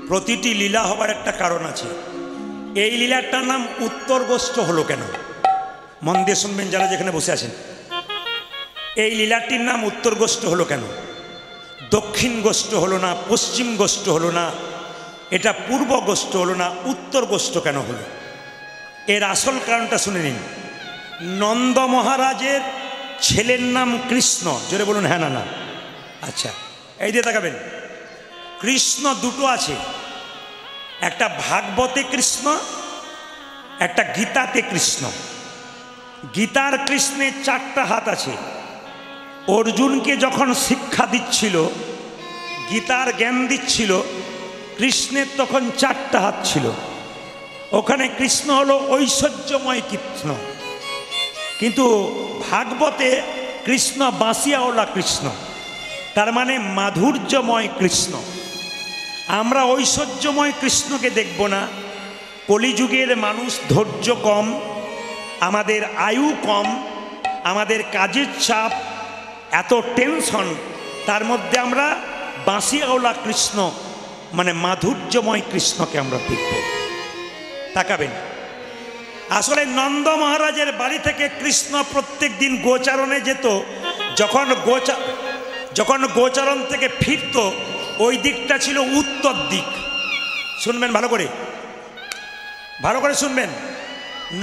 প্রতিটি লীলা হবার একটা কারণ আছে। এই লীলাটার নাম উত্তর গোষ্ঠ হলো কেন? মন দিয়ে শুনবেন যারা যেখানে বসে আছেন। এই লীলাটির নাম উত্তর গোষ্ঠ হলো কেন? দক্ষিণ গোষ্ঠ হলো না, পশ্চিম গোষ্ঠ হলো না, এটা পূর্ব গোষ্ঠ হলো না, উত্তর গোষ্ঠ কেন হলো? এর আসল কারণটা শুনে নিন। নন্দ মহারাজের ছেলের নাম কৃষ্ণ। জোরে বলুন হ্যাঁ না না। আচ্ছা, এই দিয়ে তাকাবেন। কৃষ্ণ দুটো আছে, একটা ভাগবতে কৃষ্ণ, একটা গীতাতে কৃষ্ণ। গীতার কৃষ্ণের 4টা হাত আছে। অর্জুনকে যখন শিক্ষা দিচ্ছিল, গীতার জ্ঞান দিচ্ছিল, কৃষ্ণের তখন 4টা হাত ছিল। ওখানে কৃষ্ণ হলো ঐশ্বর্যময় কৃষ্ণ, কিন্তু ভাগবতে কৃষ্ণ বাঁশিয়াওয়ালা কৃষ্ণ, তার মানে মাধুর্যময় কৃষ্ণ। আমরা ঐশ্বর্যময় কৃষ্ণকে দেখব না। কলিযুগের মানুষ ধৈর্য কম, আমাদের আয়ু কম, আমাদের কাজের চাপ, এত টেনশন, তার মধ্যে আমরা বাঁশিয়াওয়ালা কৃষ্ণ মানে মাধুর্যময় কৃষ্ণকে আমরা দেখব। তাকাবেন, আসলে নন্দ মহারাজের বাড়ি থেকে কৃষ্ণ প্রত্যেক দিন গোচারণে যেত। যখন গোচারণ থেকে ফিরত, ওই দিকটা ছিল উত্তর দিক। শুনবেন ভালো করে, ভালো করে শুনবেন।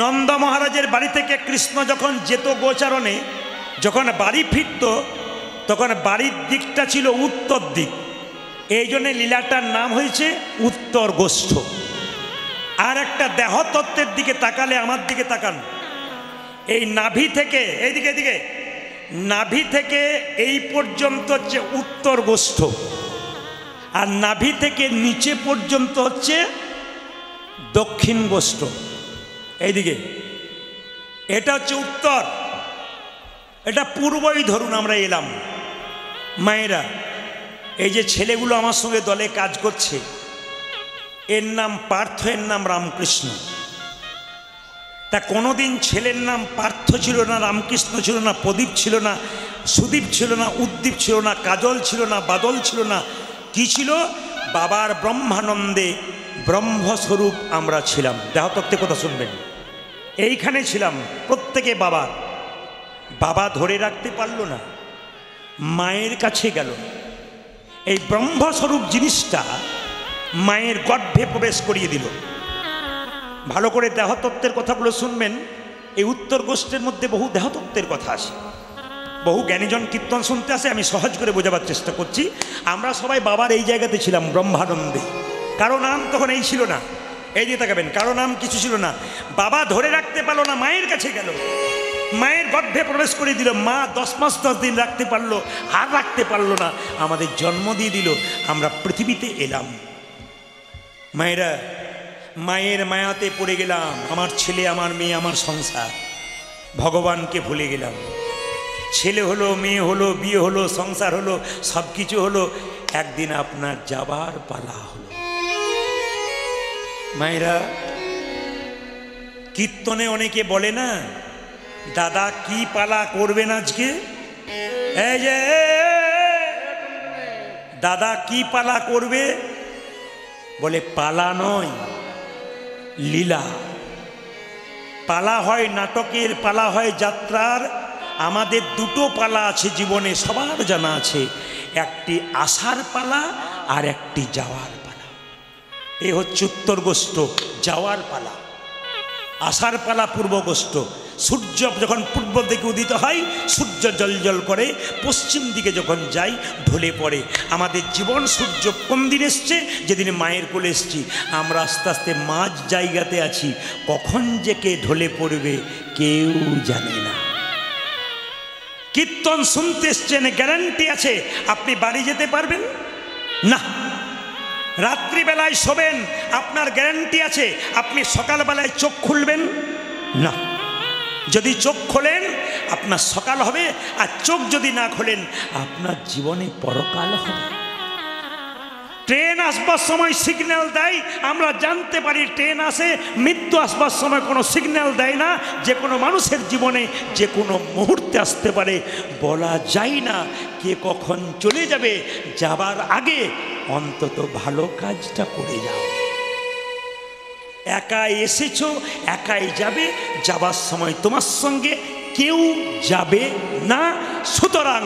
নন্দ মহারাজের বাড়ি থেকে কৃষ্ণ যখন যেত গোচারণে, যখন বাড়ি ফিরত, তখন বাড়ির দিকটা ছিল উত্তর দিক। এই জন্য লীলাটার নাম হয়েছে উত্তর গোষ্ঠ। আর একটা দেহতত্ত্বের দিকে তাকালে, আমার দিকে তাকান, এই নাভি থেকে এইদিকে নাভি থেকে এই পর্যন্ত হচ্ছে উত্তর গোষ্ঠ, আর নাভি থেকে নিচে পর্যন্ত হচ্ছে দক্ষিণ গোষ্ঠ। এইদিকে এটা হচ্ছে উত্তর, এটা পূর্বই ধরুন আমরা এলাম। মায়েরা, এই যে ছেলেগুলো আমার সঙ্গে দলে কাজ করছে, এর নাম পার্থ, এর নাম রামকৃষ্ণ। তা কোনোদিন ছেলের নাম পার্থ ছিল না, রামকৃষ্ণ ছিল না, প্রদীপ ছিল না, সুদীপ ছিল না, উদ্দীপ ছিল না, কাজল ছিল না, বাদল ছিল না। কি ছিল? বাবার ব্রহ্মানন্দে ব্রহ্মস্বরূপ আমরা ছিলাম। দেহতত্ত্বে কথা শুনবেন, এইখানে ছিলাম প্রত্যেকে। বাবা ধরে রাখতে পারলো না, মায়ের কাছে গেল। এই ব্রহ্মস্বরূপ জিনিসটা মায়ের গর্ভে প্রবেশ করিয়ে দিল। ভালো করে দেহতত্ত্বের কথাগুলো শুনবেন। এই উত্তর গোষ্ঠের মধ্যে বহু দেহতত্ত্বের কথা আছে, বহু জ্ঞানীজন কীর্তন শুনতে আসে। আমি সহজ করে বোঝাবার চেষ্টা করছি। আমরা সবাই বাবার এই জায়গাতে ছিলাম, ব্রহ্মানন্দে। কারো নাম তখন এই ছিল না, এই দিয়ে তাকাবেন, কারো নাম কিছু ছিল না। বাবা ধরে রাখতে পারলো না, মায়ের কাছে গেল, মায়ের গর্ভে প্রবেশ করে দিল। মা 10 মাস 10 দিন রাখতে পারলো, আর রাখতে পারলো না, আমাদের জন্ম দিয়ে দিল, আমরা পৃথিবীতে এলাম। মায়েরা, মায়ের মায়াতে পড়ে গেলাম। আমার ছেলে, আমার মেয়ে, আমার সংসার। ভগবানকে ভুলে গেলাম। ছেলে হলো, মেয়ে হলো, বিয়ে হলো, সংসার হলো, সব কিছু হলো। একদিন আপনার যাবার পালা হলো। মায়েরা, কীর্তনে অনেকে বলে না, দাদা কি পালা করবেন আজকে? এই যে দাদা কি পালা করবে? বলে পালা নয়, লীলা। পালা হয় নাটকের, পালা হয় যাত্রার। আমাদের দুটো পালা আছে জীবনে, সবার জানা আছে। একটি আসার পালা আর একটি যাওয়ার পালা। এ হচ্ছে উত্তর গোষ্ঠ, যাওয়ার পালা। আসার পালা পূর্ব গোষ্ঠ। সূর্য যখন পূর্ব দিকে উদিত হয়, সূর্য জল করে, পশ্চিম দিকে যখন যাই ঢলে পড়ে। আমাদের জীবন সূর্য কোন দিন এসছে? যেদিন মায়ের কোলে এসছি। আমরা আস্তে আস্তে মাঝ জায়গাতে আছি। কখন যে কে ঢলে পড়বে কেউ জানে না। কীর্তন শুনতে এসছেন, গ্যারান্টি আছে আপনি বাড়ি যেতে পারবেন না। রাত্রিবেলায় শোবেন, আপনার গ্যারান্টি আছে আপনি সকালবেলায় চোখ খুলবেন না। যদি চোখ খোলেন আপনার সকাল হবে, আর চোখ যদি না খোলেন আপনার জীবনে পরকাল হবে। ট্রেন আসবার সময় সিগন্যাল দেয়, আমরা জানতে পারি ট্রেন আসে। মৃত্যু আসবার সময় কোনো সিগন্যাল দেয় না। যে কোনো মানুষের জীবনে যে কোনো মুহূর্তে আসতে পারে, বলা যায় না কে কখন চলে যাবে। যাবার আগে অন্তত ভালো কাজটা করে যাও। একাই এসেছো, একাই যাবে, যাবার সময় তোমার সঙ্গে কেউ যাবে না। সুতরাং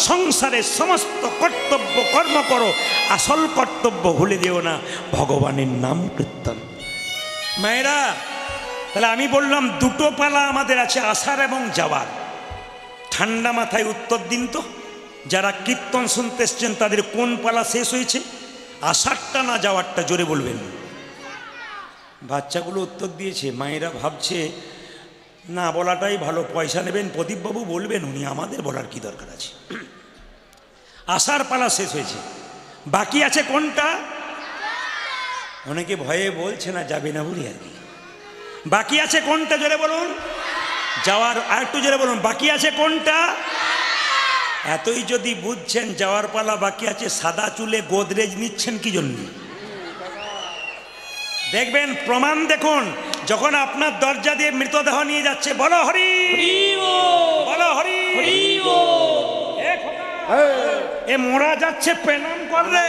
সংসারের সমস্ত কর্তব্য কর্ম করো, আসল কর্তব্য ভুলে দিও না, ভগবানের নাম কীর্তন। মায়েরা, তাহলে আমি বললাম দুটো পালা আমাদের আছে, আসার এবং যাওয়ার। ঠান্ডা মাথায় উত্তর দিন তো, যারা কীর্তন শুনতে এসছেন তাদের কোন পালা শেষ হয়েছে? আসারটা না যাওয়ারটা? জোরে বলবেন। বাচ্চাগুলো উত্তর দিয়েছে, মায়েরা ভাবছে না বলাটাই ভালো, পয়সা নেবেন প্রদীপবাবু বলবেন, উনি, আমাদের বলার কি দরকার আছে। আসার পালা শেষ হয়েছে, বাকি আছে কোনটা? অনেকে ভয়ে বলছে না যাবে না বলি আর কি। বাকি আছে কোনটা জোরে বলুন? যাওয়ার। আর একটু জোরে বলুন, বাকি আছে কোনটা? এতই যদি বুঝছেন যাওয়ার পালা বাকি আছে, সাদা চুলে গোদরেজ নিচ্ছেন কি জন্য? দেখবেন প্রমাণ দেখুন, যখন আপনার দরজা দিয়ে মৃতদেহ নিয়ে যাচ্ছে, বলো হরি বলো হরি। এ মোরা যাচ্ছে, প্রণাম কর রে,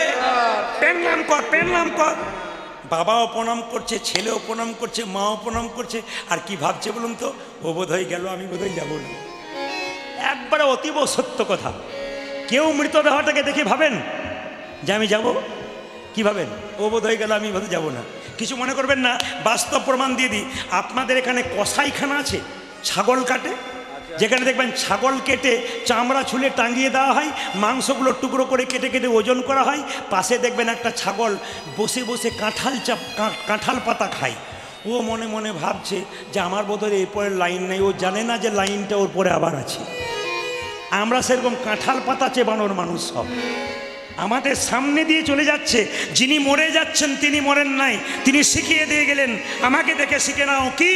প্রণাম কর, প্রণাম কর। বাবাও প্রণাম করছে, ছেলেও প্রণাম করছে, মাও প্রণাম করছে। আর কি ভাবছে বলুন তো? ও বোধ হয়ে গেল, আমি বোধ হয় যাবো না। একবারে অতীব সত্য কথা। কেউ মৃতদেহটাকে দেখে ভাবেন যে আমি যাব? কি ভাবেন? ও বোধ হয়ে গেল, আমি বোধহয় যাবো না। কিছু মনে করবেন না, বাস্তব প্রমাণ দিয়ে দিই। আপনাদের এখানে কসাইখানা আছে, ছাগল কাটে, যেখানে দেখবেন ছাগল কেটে চামড়া ছুলে টাঙিয়ে দেওয়া হয়, মাংসগুলো টুকরো করে কেটে কেটে ওজন করা হয়। পাশে দেখবেন একটা ছাগল বসে বসে কাঁঠাল পাতা খায়। ও মনে মনে ভাবছে যে আমার বোধহয় এরপরের লাইন নেই। ও জানে না যে লাইনটা ওর পরে আবার আছে। আমরা সেরকম কাঁঠাল পাতা চেবানোর মানুষ সব। আমাদের সামনে দিয়ে চলে যাচ্ছে, যিনি মরে যাচ্ছেন তিনি মরেন নাই, তিনি শিখিয়ে দিয়ে গেলেন, আমাকে দেখে শিখে নাও। কি?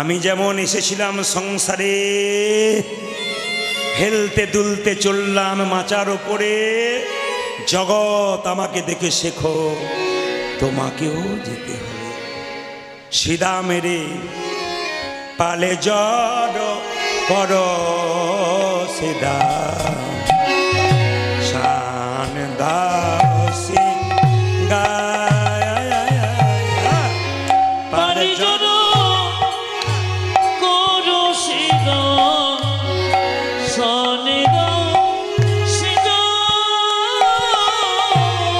আমি যেমন এসেছিলাম সংসারে, হেলতে দুলতে চললাম মাচার ওপরে, জগৎ আমাকে দেখে শেখো, তোমাকেও যেতে হবে। সিধা মেরে পালে জড় কর সিধা, শান দাসী পালে জড় করো সিধা, শান সিধা,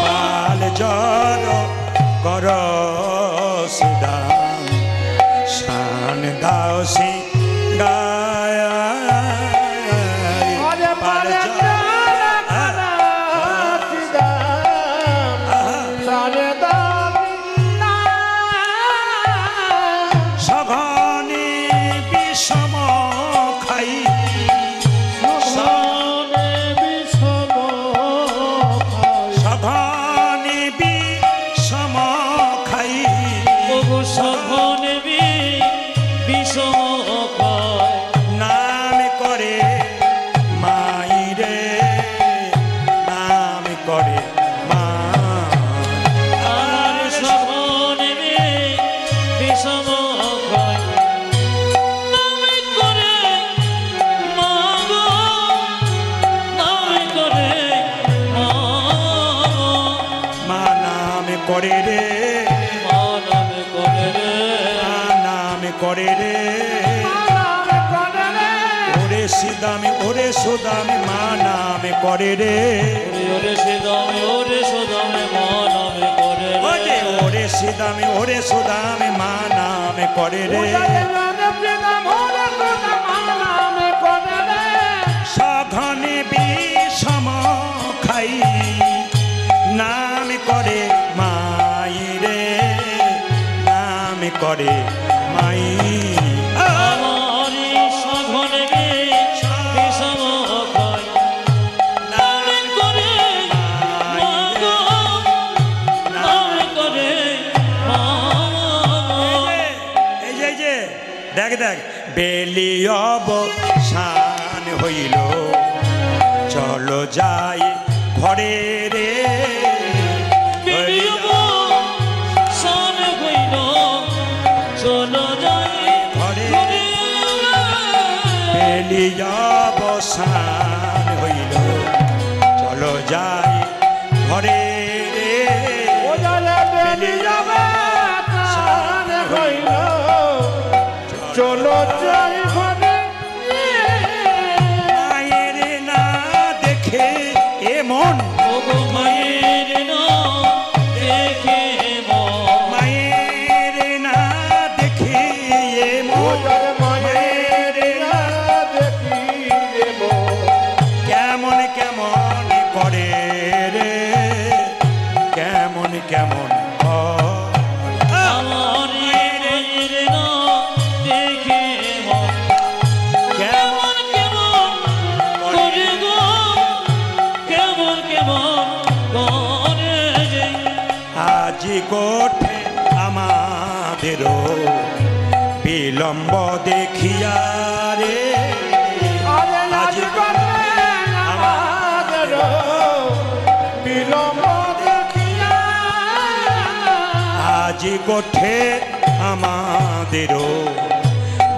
পালে জড় কর সিধা, শান দাসী করে রে, নাম করে রে, নাম করে রে, ওরে সিদামি, ওরে সুদামি, মা নাম করে রে, ওরে সিদামি, ওরে সুদামি, মা নাম করে রে, ওরে সিদামি, ওরে সুদামি, মা নাম করে রে, সাধনে বিষম খাই, নাম করে মাই রে, নাম করে মাই। আমারি সাধনে বিষম খাই, নাম করে মাগো, নাম করে মা। এই যে দেখ দেখ, বেলি অবসান হইল, চলো যাই ঘরে রে, বেলি অবসান হইল, চলো যাই যাবে চান হইল চলো যাই ঘরে মায়ের না দেখে এমন মায়ের না দেখে মায়ের না দেখে এমন মায়ের না দেখি কেমন কেমন করে রে কেমন কেমন আমার মায়ের না দেখে কেমন কেমন করে গো কেমন কেমন করে যে আজ গোঠে আমাদেরও বিলম্ব দেখিয়া রে আরে আজ আজ আমাদের বিলম্ব দেখিয়া আজ গোঠে আমাদেরও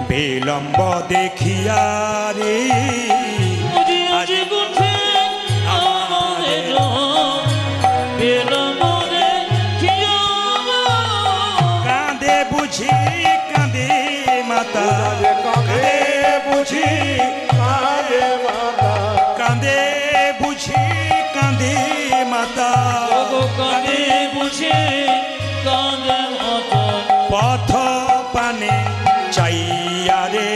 বিলম্ব দেখিয়া রে আজ গুঠে আমাদের বিলম্বরে কিয়া কাঁদে বুঝি কাঁদে মাতা কাঁদে বুঝি আরে মাতা কাঁদে বুঝি কাঁদে মাতা কাঁদে বুঝে কাঁদে মাতা পথ পানে চাইয়া রে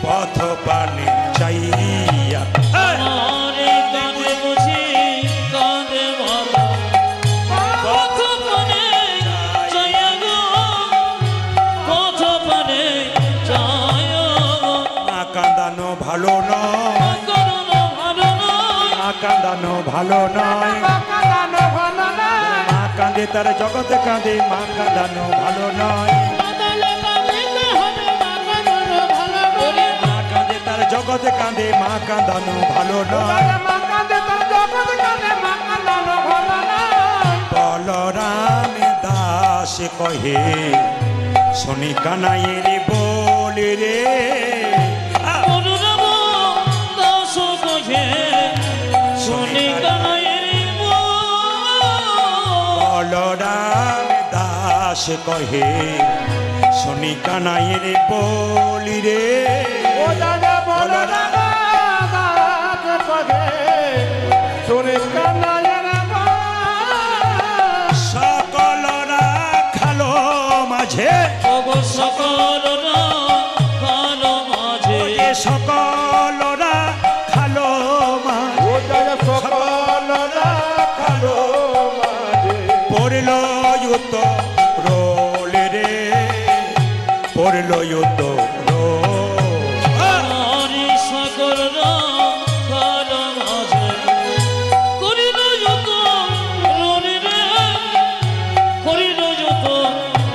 পথ পানে চাইয়া আমারে কাঁদে বুঝে কাঁদে মাতা পথ পানে চায়া গো পথ পানে চায়া মা কাঁদানো ভালো নয় করুণা ভালো নয় মা কাঁদানো ভালো নয় কাঁদানো ভালো না মা কাঁদে তার জগতে কাঁদে মা কাঁদানো ভালো নয় কাঁদালে কাঁদিতে হবে মা কাঁদানো ভালো করে মা কাঁদে তার জগতে কাঁদে মা কাঁদানো ভালো নয় মা কাঁদে তোর জগৎ কাঁদে মা কাঁদানো ভালো না বলরাম দাস কহে শুনি কানাইয়ের বলে রে অনুরাম দাস কহে শুনি কানাইয়ের বলরাম দাস কহে শুনি কানাইয়ের বলি রে ও দাদা বলো দাদা দাদ কহে শুনে কানায়ের সকলরা খালো মাঝে অবো সকলরা ভালো মাঝে যে সকলরা খালো মাঝে ও দাদা সকলরা কালো মাঝে পড়ল যুদ্ধ রোল রে পড়ল যুদ্ধ আমারি সকলরা ভালো মাঝে করিল যত রনি রে করিল যত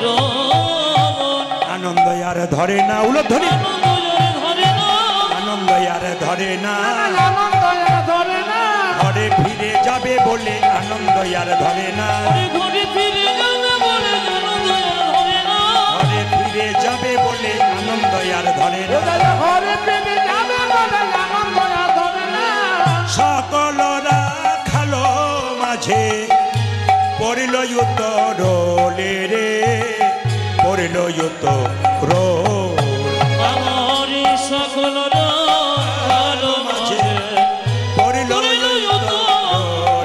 রমন আনন্দ আর ধরে না উলধ্বনি আনন্দরে ধরে না আনন্দ আর ধরে না আনন্দ ধরে না ঘরে ফিরে যাবে বলে আনন্দ আর ধরে না ঘরে ফিরে যাবে বলে আনন্দরে ধরে না ঘরে ফিরে যাবে বলে আনন্দ আর ধরে ও না দাদা ঘরে ফিরে যাবে বলে আনন্দ ধরে না সকলরা খালো মাঝে পড়ল যুদ্ধ রোলে রে পড়ল যুদ্ধ রোল আমারি সকলরা ভালো মাঝে পড়ল করিল যত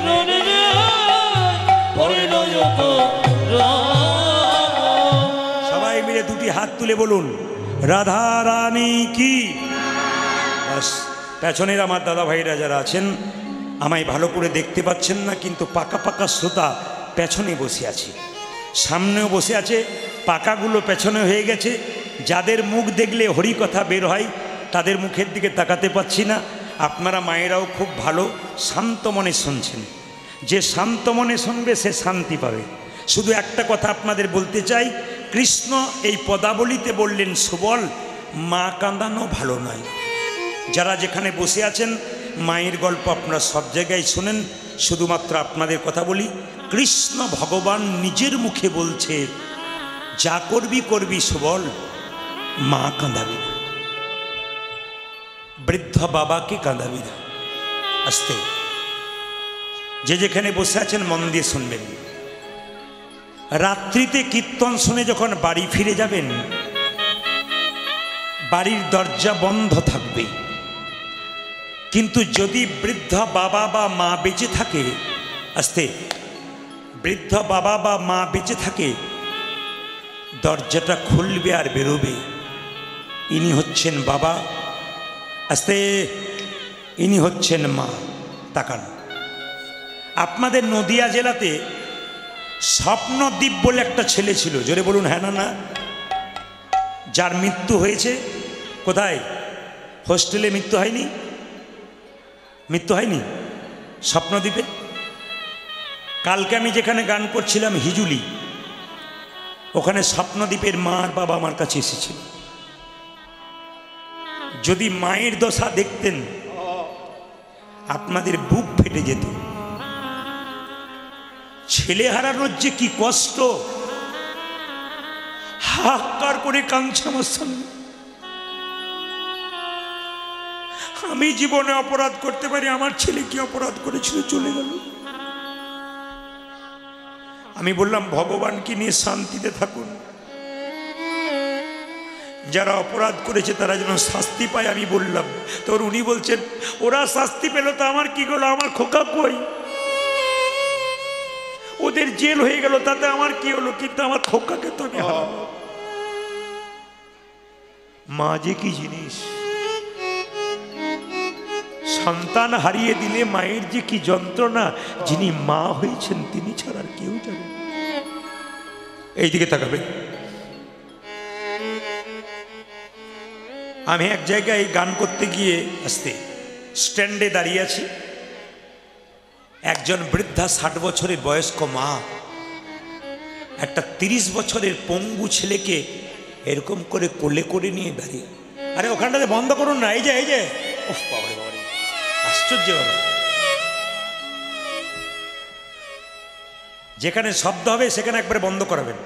রনি রে করিল যত রমন সবাই মিলে দুটি হাত তুলে বলুন রাধা রানী কি ব্যাস, পেছনের আমার দাদা ভাইরা যারা আছেন আমায় ভালো করে দেখতে পাচ্ছেন না, কিন্তু পাকা পাকা শ্রোতা পেছনে বসে আছে, সামনেও বসে আছে, পাকাগুলো পেছনে হয়ে গেছে। যাদের মুখ দেখলে হরি কথা বের হয় তাদের মুখের দিকে তাকাতে পাচ্ছি না। আপনারা মায়েরাও খুব ভালো শান্ত মনে শুনছেন। যে শান্ত মনে শুনবে সে শান্তি পাবে। শুধু একটা কথা আপনাদের বলতে চাই, কৃষ্ণ এই পদাবলিতে বললেন সুবল, মা কাঁদানো ভালো নয়। যারা যেখানে বসে আছেন মায়ের গল্প আপনারা সব জায়গায় শোনেন, শুধুমাত্র আপনাদের কথা বলি, কৃষ্ণ ভগবান নিজের মুখে বলছে, যা করবি করবি সুবল, মা কাঁদাবি না, বৃদ্ধ বাবাকে কাঁদাবি না। আস্তে, যে যেখানে বসে আছেন মন দিয়ে শুনবেন। রাত্রিতে কীর্তন শুনে যখন বাড়ি ফিরে যাবেন, বাড়ির দরজা বন্ধ থাকবে, কিন্তু যদি বৃদ্ধ বাবা বা মা বেঁচে থাকে, আস্তে, বৃদ্ধ বাবা বা মা বেঁচে থাকে, দরজাটা খুলবে আর বেরোবে। ইনি হচ্ছেন বাবা, আস্তে, ইনি হচ্ছেন মা। তাকান, আপনাদের নদিয়া জেলাতে স্বপ্নদ্বীপ বলে একটা ছেলে ছিল, জোরে বলুন হ্যাঁ না না, যার মৃত্যু হয়েছে কোথায়? হোস্টেলে মৃত্যু হয়নি? মৃত্যু হয়নি স্বপ্নদ্বীপে? কালকে আমি যেখানে গান করছিলাম হিজুলি, ওখানে স্বপ্নদ্বীপের মা আর বাবা আমার কাছে এসেছিল। যদি মায়ের দশা দেখতেন আপনাদের বুক ফেটে যেত। ছেলে হারানোর যে কি কষ্ট, হাহাকার করে কাঁদছে আমার সামনে। আমি জীবনে অপরাধ করতে পারি, আমার ছেলে কি অপরাধ করেছিল, চলে গেল। আমি বললাম ভগবানকে নিয়ে শান্তিতে থাকুন, যারা অপরাধ করেছে তারা যেন শাস্তি পায়। আমি বললাম, তোর উনি বলছেন ওরা শাস্তি পেল তো আমার কি গেল, আমার খোকা কই, ওদের জেল হয়ে গেল তাতে আমার কি হলো, কিন্তু আমার খোকাকে তো আমি হারাবো। মা যে কি জিনিস, সন্তান হারিয়ে দিলে মায়ের যে কি যন্ত্রণা, যিনি মা হয়েছেন তিনি ছাড়া আর কেউ জানে। এইদিকে তাকাবে। আমি এক জায়গায় গান করতে গিয়ে আসতে স্ট্যান্ডে দাঁড়িয়ে আছি, একজন বৃদ্ধা 60 বছরের বয়স্ক মা একটা 30 বছরের পঙ্গু ছেলেকে এরকম করে কোলে করে নিয়ে দাঁড়িয়ে। আরে ওখানটাতে বন্ধ করুন না, এই যে এই যে, উফ বাবারে বাবারে, আশ্চর্য বাবা। যেখানে শব্দ হবে সেখানে একবারে বন্ধ করাবেন।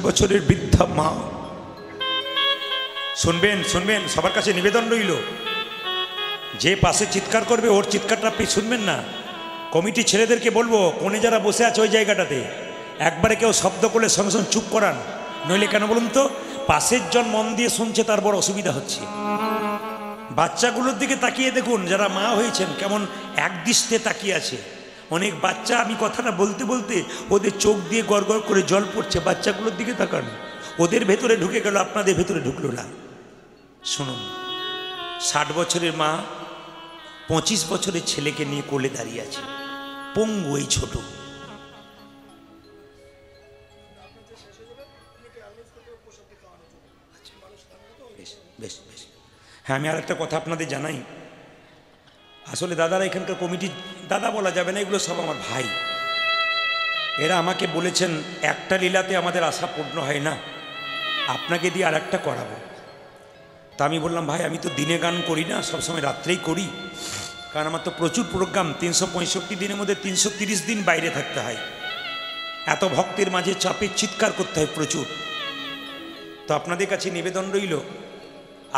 বছরের বৃদ্ধা মা, শুনবেন শুনবেন, সবার কাছে নিবেদন রইল, যে পাশে চিৎকার করবে ওর চিৎকারটা আপনি শুনবেন না। কমিটি ছেলেদেরকে বলবো, কোণে যারা বসে আছে ওই জায়গাটাতে একবারে কেউ শব্দ করলে সঙ্গে সঙ্গে চুপ করান, নইলে কেন বলুন তো, পাশের জন মন দিয়ে শুনছে তার বড় অসুবিধা হচ্ছে। বাচ্চাগুলোর দিকে তাকিয়ে দেখুন, যারা মা হয়েছেন কেমন একদৃষ্টে তাকিয়ে আছে। অনেক বাচ্চা, আমি কথাটা বলতে বলতে ওদের চোখ দিয়ে গড় গড় করে জল পড়ছে, বাচ্চাগুলোর দিকে তাকান, ওদের ভেতরে ঢুকে গেল, আপনাদের ভেতরে ঢুকলো না। শুনুন, 60 বছরের মা 25 বছরের ছেলেকে নিয়ে কোলে দাঁড়িয়ে আছে, পঙ্গু এই ছোট। বেশ বেশ, হ্যাঁ আমি আর একটা কথা আপনাদের জানাই। আসলে দাদারা এখানকার কমিটি, দাদা বলা যাবে না, এগুলো সব আমার ভাই। এরা আমাকে বলেছেন একটা লীলাতে আমাদের আশা পূর্ণ হয় না, আপনাকে দিয়ে আর একটা করাবো। তা আমি বললাম ভাই আমি তো দিনে গান করি না, সবসময় রাত্রেই করি, কারণ আমার তো প্রচুর প্রোগ্রাম, 365 দিনের মধ্যে 330 দিন বাইরে থাকতে হয়, এত ভক্তের মাঝে চাপে চিৎকার করতে হয় প্রচুর। তো আপনাদের কাছে নিবেদন রইল,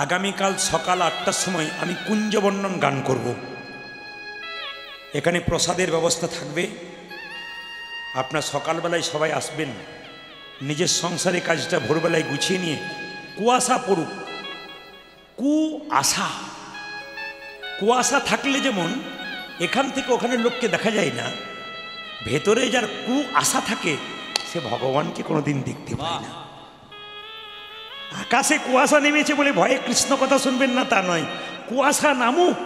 আগামীকাল সকাল 8টার সময় আমি কুঞ্জবর্ণন গান করব। এখানে প্রসাদের ব্যবস্থা থাকবে, আপনার সকালবেলায় সবাই আসবেন, নিজের সংসারে কাজটা ভোরবেলায় গুছিয়ে নিয়ে, কুয়াশা পড়ুক, কুয়াশা থাকলে যেমন এখান থেকে ওখানে লোককে দেখা যায় না, ভেতরে যার আশা থাকে সে ভগবানকে কোনোদিন দেখতে পায় না। আকাশে কুয়াশা নেমেছে বলে ভয়ে কৃষ্ণ কথা শুনবেন না তা নয়, কুয়াশা নামুক,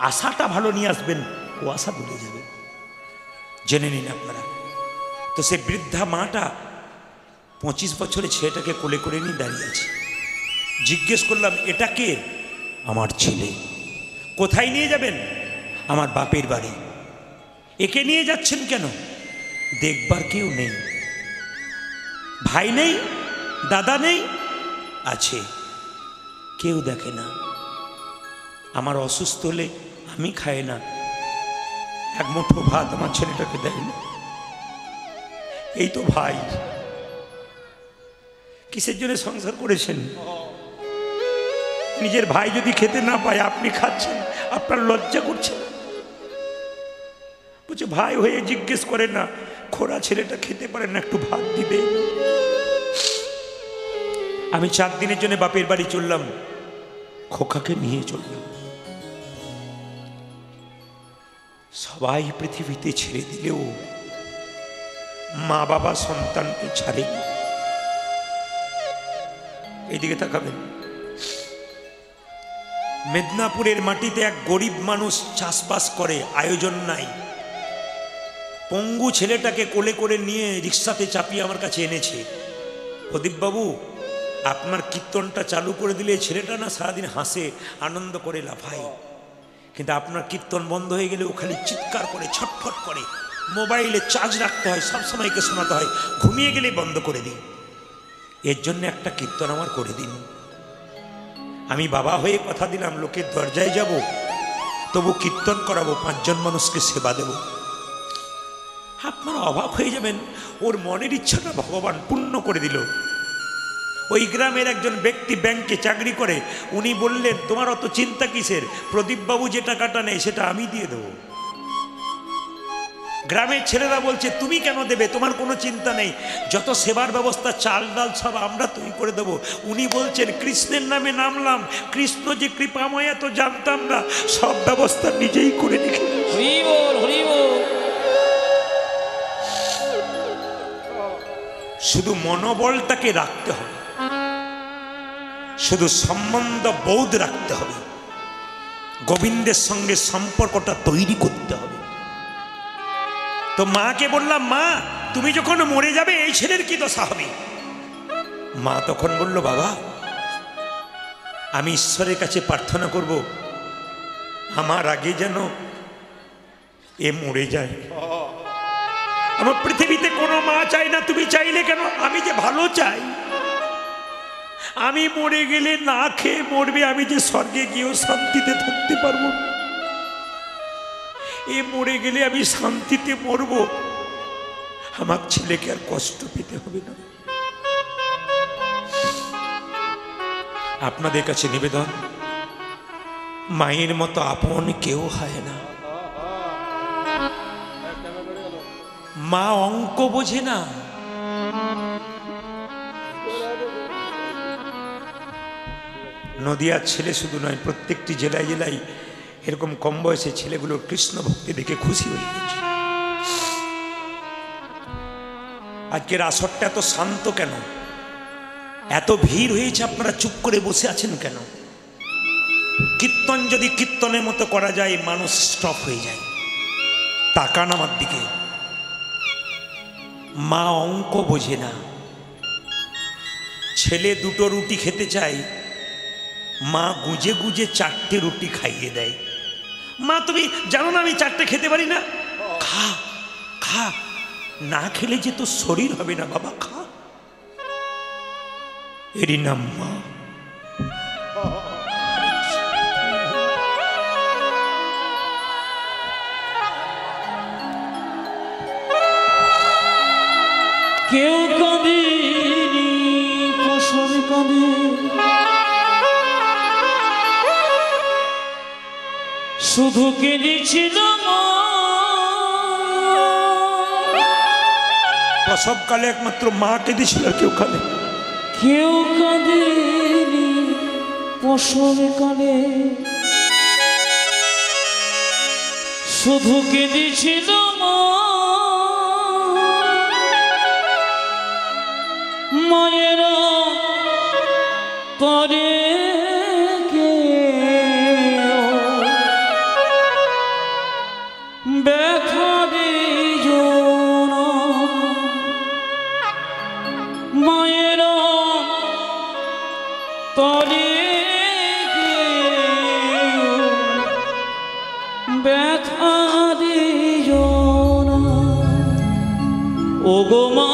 আশাটা ভালো নিয়ে আসবেন, কুয়াশা দূরে যাবে, জেনে নিন আপনারা। তো সে বৃদ্ধা মাটা 25 বছরের ছেলেটাকে কোলে করে নিয়ে দাঁড়িয়ে আছে। জিজ্ঞেস করলাম এটা কে? আমার ছেলে। কোথায় নিয়ে যাবেন? আমার বাপের বাড়ি। একে নিয়ে যাচ্ছেন কেন? দেখবার কেউ নেই, ভাই নেই, দাদা নেই, আছে কেউ দেখে না। আমার অসুস্থ হলে আমি খাই না, এক মুঠো ভাত আমার ছেলেটাকে দেয় না। এই তো ভাই, কিসের জন্য সংসার করেছেন? নিজের ভাই যদি খেতে না পায়, আপনি খাচ্ছেন, আপনার লজ্জা করছে না? বলছে ভাই হয়ে জিজ্ঞেস করে না, খোড়া ছেলেটা খেতে পারে না, একটু ভাত দিবে। আমি 4 দিনের জন্য বাপের বাড়ি চললাম, খোকাকে নিয়ে চললাম। সবাই পৃথিবীতে ছেড়ে দিলেও মা বাবা সন্তানকে ছাড়েনি। এইদিকে তাকাবেন, মেদিনীপুরের মাটিতে এক গরিব মানুষ চাষবাস করে, আয়োজন নাই। পঙ্গু ছেলেটাকে কোলে করে নিয়ে রিক্সাতে চাপিয়ে আমার কাছে এনেছে। প্রদীপবাবু, আপনার কীর্তনটা চালু করে দিলে ছেলেটা না সারাদিন হাসে, আনন্দ করে, লাফায়, কিন্তু আপনার কীর্তন বন্ধ হয়ে গেলে ও খালি চিৎকার করে, ছটফট করে, মোবাইলে চার্জ রাখতে হয়, সবসময়কে শোনাতে হয়, ঘুমিয়ে গেলে বন্ধ করে দিই। এর জন্য একটা কীর্তন আমার করে দিন। আমি বাবা হয়ে কথা দিলাম, লোকের দরজায় যাব, তবু কীর্তন করাবো, 5 জন মানুষকে সেবা দেব। আপনারা অবাক হয়ে যাবেন, ওর মনের ইচ্ছাটা ভগবান পূর্ণ করে দিল। ওই গ্রামের একজন ব্যক্তি ব্যাংকে চাকরি করে, উনি বললেন তোমার অত চিন্তা কিসের, প্রদীপবাবু যে টাকাটা নেই সেটা আমি দিয়ে দেবো। গ্রামের ছেলেরা বলছে তুমি কেন দেবে, তোমার কোনো চিন্তা নেই, যত সেবার ব্যবস্থা চাল ডাল সব আমরা তৈরি করে দেবো। উনি বলছেন কৃষ্ণের নামে নামলাম, কৃষ্ণ যে কৃপাময় এত জানতাম না, সব ব্যবস্থা নিজেই করে নিখে। হরি বল, হরি বল। শুধু মনোবলটাকে রাখতে হবে, শুধু সম্বন্ধ বোধ রাখতে হবে, গোবিন্দের সঙ্গে সম্পর্কটা তৈরি করতে হবে। তো মাকে বললাম, মা তুমি যখন মরে যাবে এই ছেলের কি দশা হবে? মা তখন বলল, বাবা আমি ঈশ্বরের কাছে প্রার্থনা করব আমার আগে যেন এ মরে যায়। আমার পৃথিবীতে কোনো মা চাই না, তুমি চাইলে কেন? আমি যে ভালো চাই, আমি মরে গেলে না খেয়ে মরবে, আমি যে স্বর্গে গিয়েও শান্তিতে থাকতে পারবো না। এ মরে গেলে আমি শান্তিতে মরব, আমার ছেলেকে আর কষ্ট পেতে হবে না। আপনাদের কাছে নিবেদন, মায়ের মতো আপন কেউ হয় না। মা অঙ্ক বোঝে না, নদিয়ার ছেলে শুধু নয়, প্রত্যেকটি জেলায় জেলায় এরকম কম বয়সে ছেলেগুলো কৃষ্ণ ভক্তি দেখে খুশি হয়ে গেছে। আজকের আসরটা এত শান্ত কেন? এত ভিড় হয়েছে, আপনারা চুপ করে বসে আছেন কেন? কীর্তন যদি কীর্তনের মতো করা যায়, মানুষ স্টপ হয়ে যায়। তাকান আমার দিকে। মা অঙ্ক বোঝে না, ছেলে 2টো রুটি খেতে চায়, মা গুজে গুজে 4টে রুটি খাইয়ে দেয়। মা তুমি জানো না আমি 4টে খেতে পারি না, খা খা, না খেলে যে তোর শরীর হবে না, বাবা খা। এরই নাম মা। কেউ কাঁদেনি, পশম কাঁদে, শুধু কেঁদেছিল প্রসবকালে একমাত্র মা কেঁদেছিল, কেউ কাঁদে। কেউ কাঁদেনি, পশম কাঁদে, শুধু কেঁদেছিল মায়েরা তরে কে ব্যথা দিও না, মায়েরা তরে কে ব্যথা দিও না, ও গো মা